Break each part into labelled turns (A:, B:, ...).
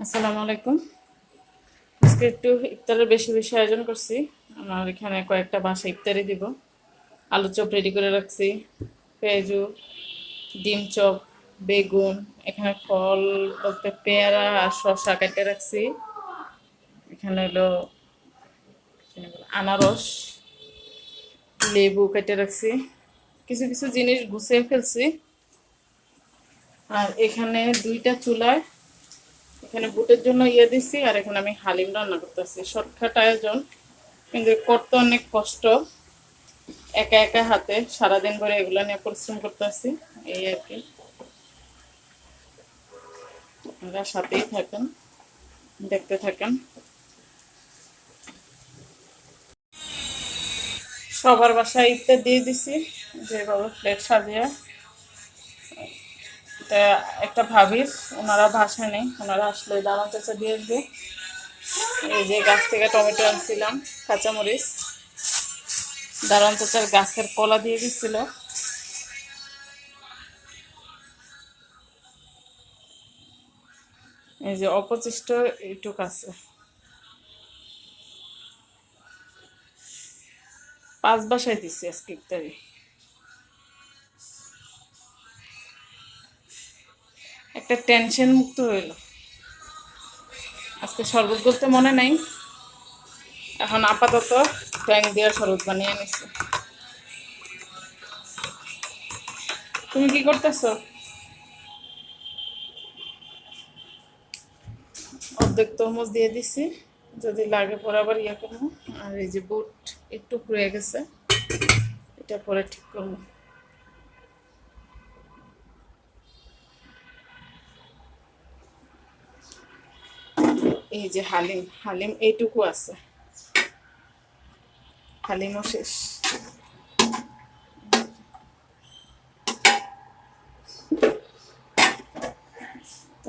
A: আসসালামু আলাইকুম। আজকে একটু ইফতারের বেশি বেশি আয়োজন করছি। আমার এখানে কয়েকটা বাসা ইফতারি দিব। আলু চপ রেডি করে রাখছি, পেঁয়াজু, ডিম চপ, বেগুন, এখানে ফল বলতে পেয়ারা আর শসা কেটে রাখছি। এখানে হলো আনারস, লেবু কেটে রাখছি। কিছু কিছু জিনিস গুছিয়ে ফেলছি। আর এখানে দুইটা চুলায় এখানে বুটের জন্য দিছি, আর এখানে আমি হালিম রান্না করতেছি। শর্টকাট আয়োজন, কিন্তু করতে অনেক কষ্ট। একা একা হাতে সারাদিন ধরে এগুলো নিয়ে পরিশ্রম করতেছি, এই আর কি। আপনারা সাথেই থাকেন, দেখতে থাকেন। সবার বাসায় ইফতার দিয়ে দিছি যেভাবে প্লেট সাজিয়ে। তা একটা ভাবির, ওনারা বাসায় নেই, ওনারা আসলে দানা চাচা দিয়ে আসবে। এই যে গাছ থেকে টমেটো আনছিলাম, কাঁচামরিচ, দারুণ চাচার গাছের কলা দিয়ে দিছিল। এই যে অপচিষ্ট এইটুক আছে। 5 বাসায় দিছি আজকে ইফতারি। একটা টেনশন মুক্ত হইল। আজকে শরবত করতে মনে নাই, এখন আপাতত ট্যাং দিয়ে শরবত বানিয়ে নিছি। তুমি কি করতেছো? অর্ধেক তরমুজ দিয়ে দিছি, যদি লাগে পরে আবার করবো। আর এই যে বুট একটু রয়ে গেছে, এটা পরে ঠিক করবো। এই যে হালিম, হালিম এইটুকু আছে, হালিমও শেষ।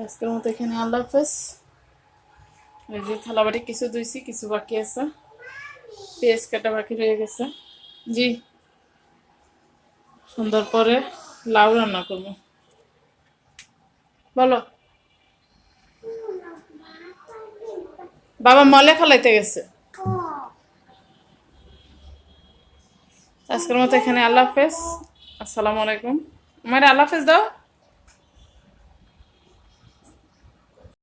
A: আজকের মতো এখানে আল্লাহ হাফেজ। এই যে থালাবাটি কিছু ধুইছি, কিছু বাকি আছে, পেঁয়াজ কাটা বাকি রয়ে গেছে। জি, সুন্দর পরে লাউ রান্না করবো। বলো। বাবা মলে ফেলাইতে গেছে। আজকের মতো এখানে আল্লাহ হাফেজ। আসসালামু আলাইকুম। আমার আল্লাহ হাফেজ দাও।